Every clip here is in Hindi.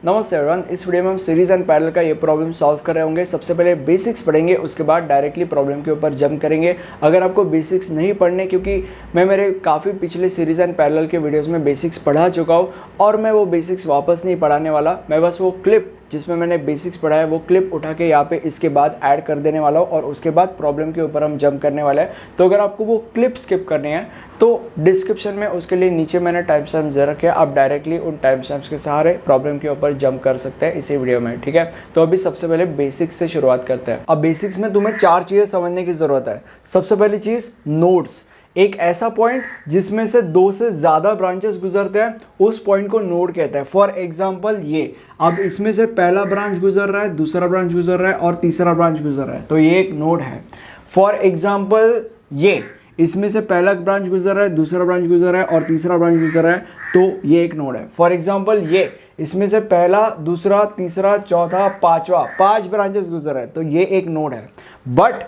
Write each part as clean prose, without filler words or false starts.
नमस्ते एवरीवन, इस वीडियो में हम सीरीज एंड पैरेलल का ये प्रॉब्लम सॉल्व कर रहे होंगे। सबसे पहले बेसिक्स पढ़ेंगे, उसके बाद डायरेक्टली प्रॉब्लम के ऊपर जंप करेंगे। अगर आपको बेसिक्स नहीं पढ़ने, क्योंकि मैं मेरे काफ़ी पिछले सीरीज एंड पैरेलल के वीडियोस में बेसिक्स पढ़ा चुका हूँ और मैं वो बेसिक्स वापस नहीं पढ़ाने वाला। मैं बस वो क्लिप जिसमें मैंने बेसिक्स पढ़ा है वो क्लिप उठा के यहाँ पे इसके बाद ऐड कर देने वाला हूँ और उसके बाद प्रॉब्लम के ऊपर हम जंप करने वाले हैं। तो अगर आपको वो क्लिप स्किप करनी है तो डिस्क्रिप्शन में उसके लिए नीचे मैंने टाइम स्टैम्प्स दे रखे हैं, आप डायरेक्टली उन टाइम स्टैम्प्स के सहारे प्रॉब्लम के ऊपर जंप कर सकते हैं इसी वीडियो में। ठीक है, तो अभी सबसे पहले बेसिक्स से शुरुआत करते हैं। अब बेसिक्स में तुम्हें 4 चीज़ें समझने की ज़रूरत है। सबसे पहली चीज़, नोड्स। एक ऐसा पॉइंट जिसमें से 2 से ज़्यादा ब्रांचेस गुजरते हैं उस पॉइंट को नोड कहते हैं। फॉर एग्जांपल ये, अब इसमें से पहला ब्रांच गुजर रहा है, दूसरा ब्रांच गुजर रहा है और तीसरा ब्रांच गुजर रहा है, तो ये एक नोड है। फॉर एग्जांपल ये, इसमें से पहला ब्रांच गुजर रहा है, दूसरा ब्रांच गुजर रहा है और तीसरा ब्रांच गुजर रहा है, तो ये एक नोड है। फॉर एग्जांपल ये, इसमें से पहला, दूसरा, तीसरा, चौथा, पांचवा, 5 ब्रांचेस गुजर रहा है, तो ये एक नोड है। बट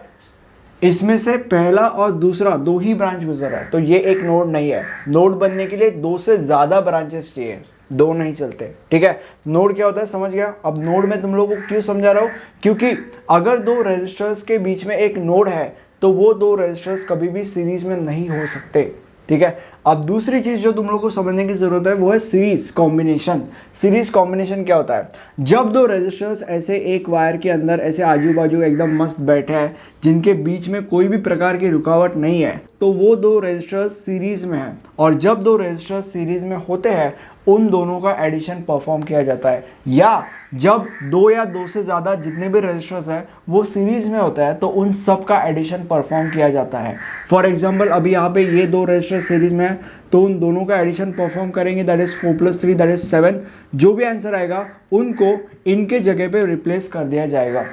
इसमें से पहला और दूसरा 2 ही ब्रांच गुजर रहा है, तो ये एक नोड नहीं है। नोड बनने के लिए 2 से ज़्यादा ब्रांचेस चाहिए, 2 नहीं चलते। ठीक है, नोड क्या होता है समझ गया। अब नोड में तुम लोगों को क्यों समझा रहा हूँ, क्योंकि अगर 2 रजिस्टर्स के बीच में एक नोड है तो वो 2 रजिस्टर्स कभी भी सीरीज में नहीं हो सकते। ठीक है, अब दूसरी चीज जो तुम लोग को समझने की जरूरत है वो है सीरीज कॉम्बिनेशन। सीरीज कॉम्बिनेशन क्या होता है, जब 2 रजिस्टर्स ऐसे एक वायर के अंदर ऐसे आजू बाजू एकदम मस्त बैठे हैं, जिनके बीच में कोई भी प्रकार की रुकावट नहीं है, तो वो 2 रजिस्टर्स सीरीज में हैं। और जब 2 रजिस्टर्स सीरीज में होते हैं उन दोनों का एडिशन परफॉर्म किया जाता है। या जब 2 या 2 से ज़्यादा जितने भी रजिस्टर्स हैं वो सीरीज में होता है तो उन सब का एडिशन परफॉर्म किया जाता है। फॉर एग्जांपल अभी यहाँ पे ये 2 रजिस्टर सीरीज में है तो उन दोनों का एडिशन परफॉर्म करेंगे, दैट इज 4 + 3 दैट इज 7। जो भी आंसर आएगा उनको इनके जगह पे रिप्लेस कर दिया जाएगा।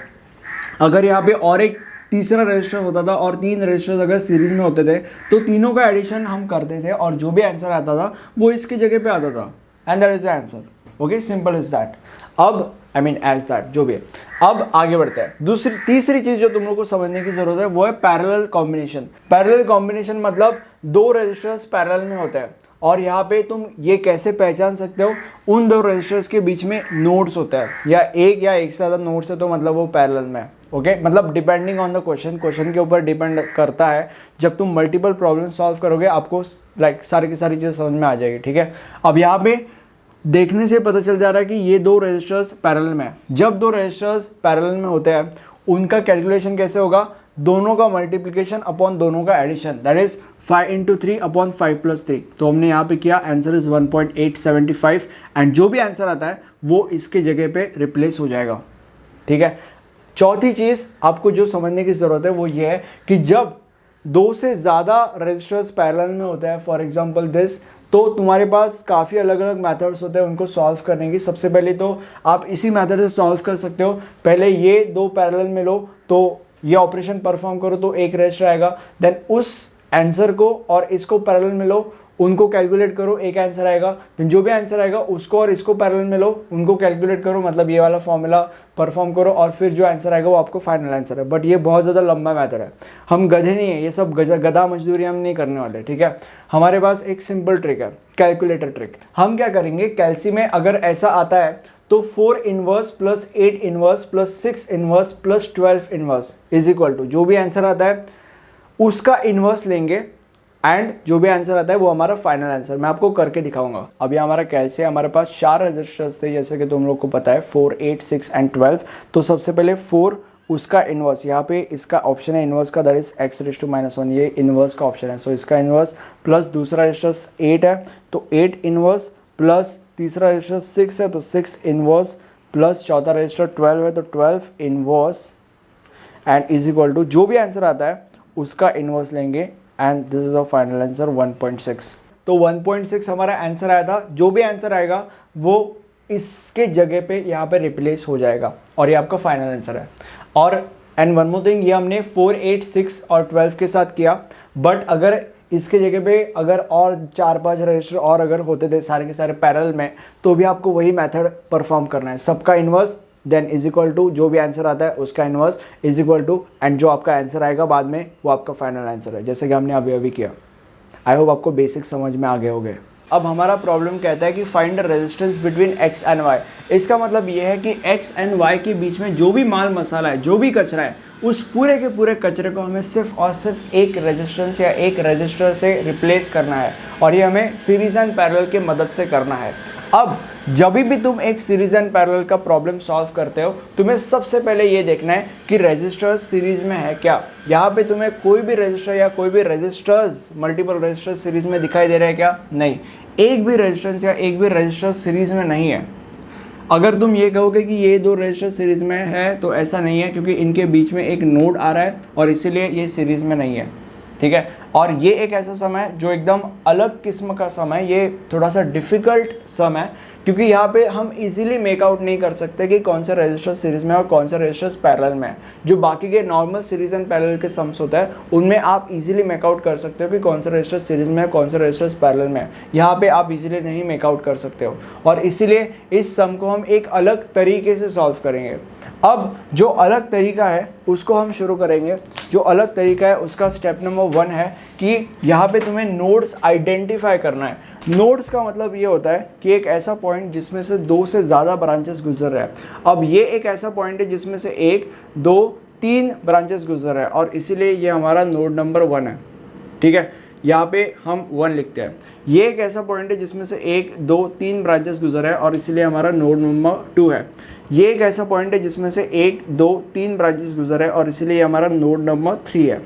अगर यहाँ पे और एक तीसरा रजिस्टर होता था और 3 रजिस्टर्स अगर सीरीज में होते थे तो तीनों का एडिशन हम करते थे और जो भी आंसर आता था वो इसकी जगह पे आता था, and that is the answer. Okay, simple is that. अब एज दैट जो भी है। अब आगे बढ़ते हैं। तीसरी चीज जो तुम लोग को समझने की जरूरत है वो है पैरेलल कॉम्बिनेशन। पैरेलल कॉम्बिनेशन मतलब 2 रजिस्टर्स पैरेलल में होते हैं और यहाँ पे तुम ये कैसे पहचान सकते हो, उन 2 रजिस्टर्स के बीच में नोड्स होता है, या एक से ज़्यादा नोड्स है तो मतलब वो पैरेलल में है। ओके, मतलब डिपेंडिंग ऑन द क्वेश्चन के ऊपर डिपेंड करता है। जब तुम मल्टीपल प्रॉब्लम सॉल्व करोगे आपको सारी की सारी चीज़ें समझ में आ जाएगी। ठीक है, अब यहाँ पे देखने से पता चल जा रहा है कि ये 2 रजिस्टर्स पैरेलल में है। जब 2 रजिस्टर्स पैरेलल में होते हैं उनका कैलकुलेशन कैसे होगा, दोनों का मल्टीप्लिकेशन अपॉन दोनों का एडिशन, दैट इज 5 × 3 अपॉन 5 + 3। तो हमने यहाँ पे किया, आंसर इज 1.875 एंड जो भी आंसर आता है वो इसके जगह पे रिप्लेस हो जाएगा। ठीक है, चौथी चीज़ आपको जो समझने की ज़रूरत है वो ये है कि जब 2 से ज़्यादा रजिस्टर्स पैरेलल में होते हैं, फॉर एग्जांपल दिस, तो तुम्हारे पास काफ़ी अलग अलग मेथड्स होते हैं उनको सॉल्व करने की। सबसे पहले तो आप इसी मेथड से सॉल्व कर सकते हो। पहले ये 2 पैरेलल में लो, तो ये ऑपरेशन परफॉर्म करो तो एक रजिस्टर आएगा, देन उस आंसर को और इसको पैरेलल में लो, उनको कैलकुलेट करो, एक आंसर आएगा। देन जो भी आंसर आएगा उसको और इसको पैरेलल में लो, उनको कैलकुलेट करो, मतलब ये वाला फॉर्मूला परफॉर्म करो और फिर जो आंसर आएगा वो आपको फाइनल आंसर है। बट ये बहुत ज़्यादा लंबा मेथड है, हम गधे नहीं है, ये सब गधा मजदूरी हम नहीं करने वाले। ठीक है, हमारे पास एक सिंपल ट्रिक है, कैलकुलेटर ट्रिक। हम क्या करेंगे, कैल्सी में अगर ऐसा आता है तो 4 inverse plus 8 inverse plus 6 inverse plus 12 inverse is equal to, जो भी आंसर आता है उसका इनवर्स लेंगे एंड जो भी आंसर आता है वो हमारा फाइनल आंसर। मैं आपको करके दिखाऊंगा। अभी हमारा कैसे, हमारे पास 4 रजिस्टर्स थे जैसे कि तुम लोग को पता है, 4, 8, 6 एंड 12। तो सबसे पहले 4 उसका इनवर्स, यहाँ पे इसका ऑप्शन है इनवर्स का, दैट इज x⁻1, ये इनवर्स का ऑप्शन है। सो इसका इनवर्स प्लस दूसरा रजिस्टर 8 है तो 8 इनवर्स प्लस तीसरा रजिस्टर 6 है तो 6 इनवर्स प्लस चौथा रजिस्टर 12 है तो 12 inverse and is equal to जो भी आंसर आता है उसका इनवर्स लेंगे and this is a final answer 1.6। तो 1.6 हमारा आंसर आया था। जो भी आंसर आएगा वो इसके जगह पे यहाँ पे रिप्लेस हो जाएगा और ये आपका फाइनल आंसर है। और एंड वन मोर थिंग, ये हमने 4, 8, 6 और 12 के साथ किया, बट अगर इसके जगह पे अगर और 4-5 रजिस्टर और अगर होते थे सारे के सारे पैरेलल में, तो भी आपको वही मेथड परफॉर्म करना है। सबका inverse then is equal to जो भी आंसर आता है उसका inverse is equal to and जो आपका आंसर आएगा बाद में वो आपका फाइनल आंसर है, जैसे कि हमने अभी अभी किया। आई होप आपको बेसिक समझ में आ गए होंगे। अब हमारा प्रॉब्लम कहता है कि find the resistance between x and y। इसका मतलब ये है कि x एंड y के बीच में जो भी माल मसाला है, जो भी कचरा है, उस पूरे के पूरे कचरे को हमें सिर्फ और सिर्फ एक रेजिस्टेंस या एक रजिस्टर से रिप्लेस करना है, और ये हमें सीरीज एंड पैरेलल की मदद से करना है। अब जब भी तुम एक सीरीज एंड पैरेलल का प्रॉब्लम सॉल्व करते हो, तुम्हें सबसे पहले ये देखना है कि रेजिस्टर्स सीरीज में है क्या। यहाँ पे तुम्हें कोई भी रेजिस्टर या कोई भी रेजिस्टर्स, मल्टीपल रेजिस्टर सीरीज में दिखाई दे रहा है क्या? नहीं, एक भी रेजिस्टेंस या एक भी रजिस्टर सीरीज में नहीं है। अगर तुम ये कहोगे कि ये दो रजिस्टर सीरीज में है, तो ऐसा नहीं है, क्योंकि इनके बीच में एक नोड आ रहा है और इसीलिए ये सीरीज में नहीं है। ठीक है, और ये एक ऐसा सम है जो एकदम अलग किस्म का सम है, ये थोड़ा सा डिफ़िकल्ट सम है, क्योंकि यहाँ पे हम इजीली मेकआउट नहीं कर सकते कि कौन सा रजिस्टर सीरीज में और कौन सा रजिस्टर पैरेलल में है। जो बाकी के नॉर्मल सीरीज एंड पैरेलल के सम्स होता है, उनमें आप इजीली मेकआउट कर सकते हो कि कौन सा रजिस्टर सीरीज में है, कौन सा रजिस्टर पैरेलल में है। यहाँ पे आप इजीली नहीं मेकआउट कर सकते हो, और इसीलिए इस सम को हम एक अलग तरीके से सॉल्व करेंगे। अब जो अलग तरीका है उसको हम शुरू करेंगे। जो अलग तरीका है उसका स्टेप नंबर 1 है कि यहाँ पे तुम्हें नोड्स आइडेंटिफाई करना है। नोड्स का मतलब ये होता है कि एक ऐसा पॉइंट जिसमें से 2 से ज़्यादा ब्रांचेस गुजर रहे हैं। अब ये एक ऐसा पॉइंट है जिसमें से 1, 2, 3 ब्रांचेस गुजर रहे हैं, और इसीलिए ये हमारा नोड नंबर 1 है। ठीक है, यहाँ पे हम 1 लिखते हैं। ये एक ऐसा पॉइंट है जिसमें से 1, 2, 3 ब्रांचेस गुजर रहे हैं, और इसीलिए हमारा नोड नंबर 2 है। ये एक ऐसा पॉइंट है जिसमें से 1, 2, 3 ब्रांचेस गुजर रहे हैं, और इसीलिए हमारा नोड नंबर 3 है।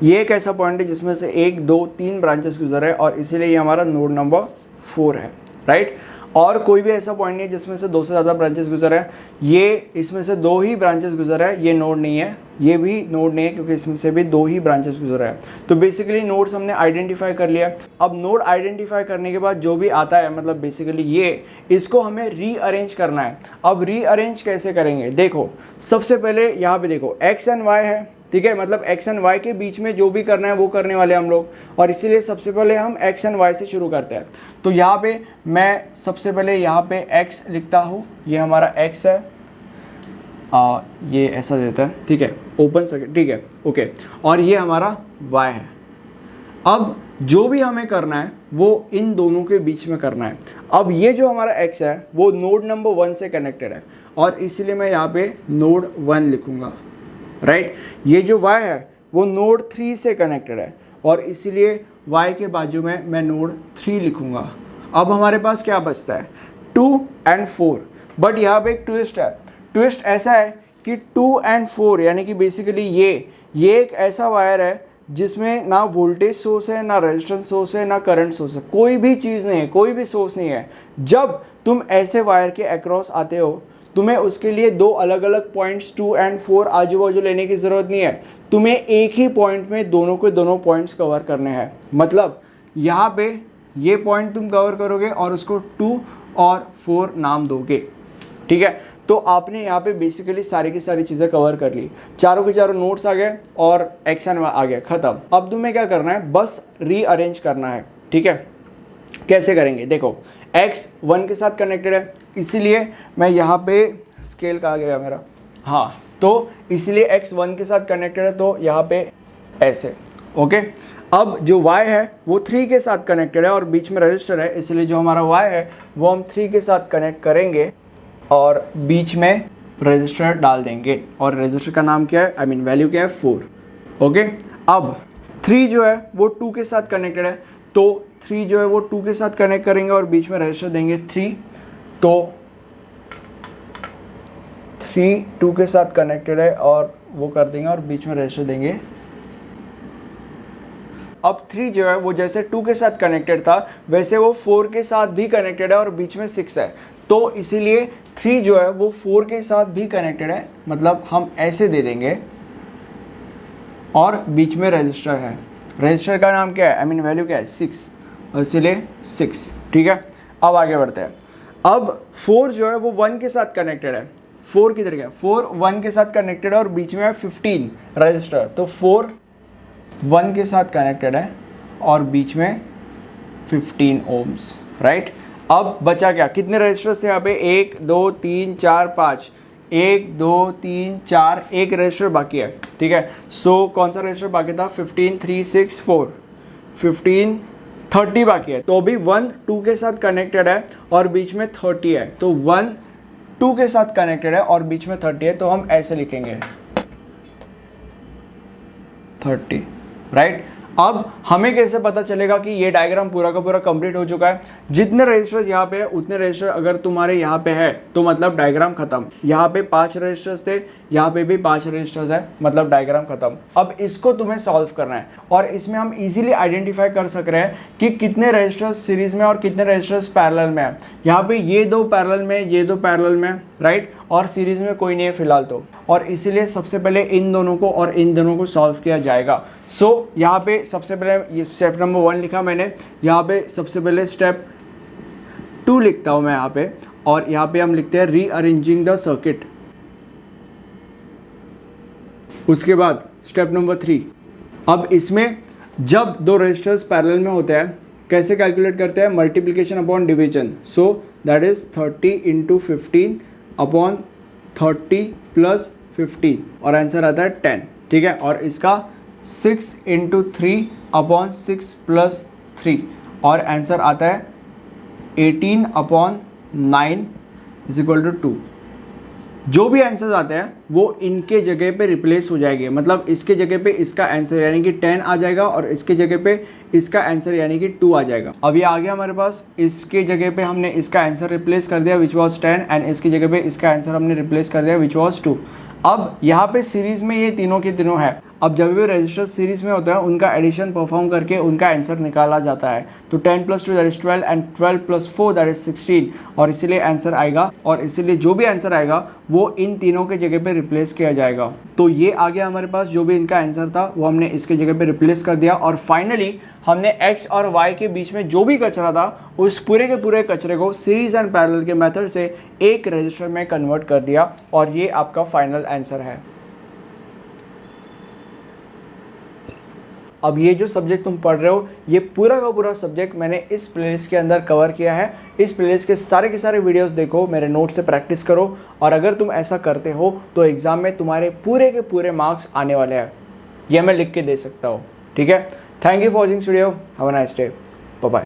ये एक ऐसा पॉइंट है जिसमें से 1, 2, 3 ब्रांचेस गुजर रहे हैं, और इसीलिए ये हमारा नोड नंबर 4 है। राइट, और कोई भी ऐसा पॉइंट नहीं है जिसमें से 2 से ज़्यादा ब्रांचेस गुजर रहे हैं। ये इसमें से 2 ही ब्रांचेस गुजर रहे हैं, ये नोड नहीं है, ये भी नोड नहीं है, क्योंकि इसमें से भी 2 ही ब्रांचेस गुजर रहे हैं। तो बेसिकली नोड्स हमने आइडेंटिफाई कर लिया। अब नोड आइडेंटिफाई करने के बाद जो भी आता है, मतलब बेसिकली ये, इसको हमें रीअरेंज करना है। अब रीअरेंज कैसे करेंगे? देखो, सबसे पहले यहाँ पे देखो एक्स एंड वाई है। ठीक है, मतलब x एंड y के बीच में जो भी करना है वो करने वाले हम लोग, और इसीलिए सबसे पहले हम x एंड y से शुरू करते हैं। तो यहाँ पे मैं सबसे पहले यहाँ पे x लिखता हूँ, ये हमारा x है, ये ऐसा देता है। ठीक है, ओपन सर्किट, ठीक है, ओके, और ये हमारा y है। अब जो भी हमें करना है वो इन दोनों के बीच में करना है। अब ये जो हमारा x है वो नोड नंबर 1 से कनेक्टेड है, और इसीलिए मैं यहाँ पे नोड 1 लिखूँगा। राइट, ये जो y है वो नोड 3 से कनेक्टेड है, और इसीलिए y के बाजू में मैं नोड 3 लिखूँगा। अब हमारे पास क्या बचता है? 2 एंड 4। बट यहाँ पे एक ट्विस्ट है। ट्विस्ट ऐसा है कि 2 एंड 4 यानी कि बेसिकली ये एक ऐसा वायर है जिसमें ना वोल्टेज सोर्स है, ना रेजिस्टेंस सोर्स है, ना करंट सोर्स है, कोई भी चीज़ नहीं है, कोई भी सोर्स नहीं है। जब तुम ऐसे वायर के अक्रॉस आते हो, तुम्हें उसके लिए 2 अलग अलग पॉइंट्स 2 एंड 4 आजू बाजू लेने की ज़रूरत नहीं है। तुम्हें एक ही पॉइंट में दोनों के दोनों पॉइंट्स कवर करने हैं। मतलब यहाँ पे ये पॉइंट तुम कवर करोगे और उसको 2 और 4 नाम दोगे। ठीक है, तो आपने यहाँ पे बेसिकली सारी की सारी चीज़ें कवर कर ली। चारों के चारों नोट्स आ गए और एक्स एंड वाई आ गया, ख़त्म। अब तुम्हें क्या करना है? बस रीअरेंज करना है। ठीक है, कैसे करेंगे? देखो, x 1 के साथ कनेक्टेड है, इसीलिए मैं यहाँ पे स्केल कहाँ गया मेरा, हाँ, तो इसीलिए x 1 के साथ कनेक्टेड है, तो यहाँ पे ऐसे। ओके, अब जो y है वो 3 के साथ कनेक्टेड है और बीच में रजिस्टर है, इसलिए जो हमारा y है वो हम 3 के साथ कनेक्ट करेंगे और बीच में रजिस्टर डाल देंगे, और रजिस्टर का नाम क्या है, आई मीन वैल्यू क्या है, 4। ओके, अब 3 जो है वो 2 के साथ कनेक्टेड है, तो 3 जो है वो 2 के साथ कनेक्ट करेंगे और बीच में रजिस्टर देंगे 3, तो 3 2 के साथ कनेक्टेड है और वो कर देंगे और बीच में रजिस्टर देंगे। अब 3 जो है वो जैसे 2 के साथ कनेक्टेड था वैसे वो 4 के साथ भी कनेक्टेड है और बीच में 6 है, तो इसीलिए 3 जो है वो 4 के साथ भी कनेक्टेड है, मतलब हम ऐसे दे देंगे और बीच में रजिस्टर है। रजिस्टर का नाम क्या है, आई मीन वैल्यू क्या है, 6, और इसीलिए 6। ठीक है, अब आगे बढ़ते हैं। अब 4 जो है वो 1 के साथ कनेक्टेड है, 4 किधर गया, 4 1 के साथ कनेक्टेड है और बीच में है 15 रजिस्टर, तो 4 1 के साथ कनेक्टेड है और बीच में 15 ओम्स। राइट, अब बचा क्या, कितने रजिस्टर्स थे यहाँ पे, 1 2 3 4 5, 1 2 3 4, एक रजिस्टर बाकी है। ठीक है, सो कौन सा रजिस्टर बाकी था, 15 3 6 4, 15 30 बाकी है, तो अभी 1 2 के साथ कनेक्टेड है और बीच में 30 है, तो 1 2 के साथ कनेक्टेड है और बीच में 30 है, तो हम ऐसे लिखेंगे 30, राइट। अब हमें कैसे पता चलेगा कि ये डायग्राम पूरा का पूरा कंप्लीट हो चुका है? जितने रजिस्टर्स यहाँ पे है उतने रजिस्टर अगर तुम्हारे यहाँ पे है तो मतलब डायग्राम खत्म। यहाँ पे 5 रजिस्टर्स थे, यहाँ पे भी 5 रजिस्टर्स है, मतलब डायग्राम खत्म। अब इसको तुम्हें सॉल्व करना है और इसमें हम इजीली आइडेंटिफाई कर सक रहे हैं कि कितने रजिस्टर्स सीरीज में और कितने रजिस्टर्स पैरेलल में है। यहाँ पे ये 2 पैरेलल में, ये 2 पैरेलल में, राइट, और सीरीज में कोई नहीं है फिलहाल तो, और इसीलिए सबसे पहले इन दोनों को और इन दोनों को सॉल्व किया जाएगा। सो यहाँ पे सबसे पहले ये स्टेप नंबर 1 लिखा मैंने, यहाँ पे सबसे पहले स्टेप 2 लिखता हूँ मैं यहाँ पे, और यहाँ पे हम लिखते हैं रीअरेंजिंग द सर्किट। उसके बाद स्टेप नंबर 3, अब इसमें जब 2 रजिस्टर्स पैरेलल में होते हैं कैसे कैलकुलेट करते हैं? Multiplication upon division. So that is 30 × 15 upon 30 + 15 और आंसर आता है 10, ठीक है। और इसका 6 × 3 अपॉन 6 + 3 और आंसर आता है 18 अपॉन 9 = 2। जो भी आंसर्स आते हैं वो इनके जगह पे रिप्लेस हो जाएंगे, मतलब इसके जगह पे इसका आंसर यानी कि 10 आ जाएगा और इसके जगह पे इसका आंसर यानी कि 2 आ जाएगा। अब ये आ गया हमारे पास, इसके जगह पे हमने इसका आंसर रिप्लेस कर दिया विच वॉज 10 एंड इसकी जगह पे इसका आंसर हमने रिप्लेस कर दिया विच वॉज 2। अब यहाँ पे सीरीज में ये तीनों के तीनों है। अब जब भी रजिस्टर सीरीज में होता है उनका एडिशन परफॉर्म करके उनका आंसर निकाला जाता है। तो 10 + 2 that is 12 and 12 + 4 that is 16 और इसीलिए आंसर आएगा, और इसीलिए जो भी आंसर आएगा वो इन तीनों के जगह पे रिप्लेस किया जाएगा। तो ये आ गया हमारे पास, जो भी इनका आंसर था वो हमने इसके जगह पे रिप्लेस कर दिया। और फाइनली हमने x और y के बीच में जो भी कचरा था उस पूरे के पूरे कचरे को सीरीज एंड पैरेलल के मेथड से एक रजिस्टर में कन्वर्ट कर दिया और ये आपका फाइनल आंसर है। अब ये जो सब्जेक्ट तुम पढ़ रहे हो ये पूरा का पूरा सब्जेक्ट मैंने इस प्लेलिस्ट के अंदर कवर किया है। इस प्लेलिस्ट के सारे वीडियोस देखो, मेरे नोट से प्रैक्टिस करो, और अगर तुम ऐसा करते हो तो एग्जाम में तुम्हारे पूरे के पूरे मार्क्स आने वाले हैं, ये मैं लिख के दे सकता हूँ, ठीक है। Thank you for watching video, have a nice day.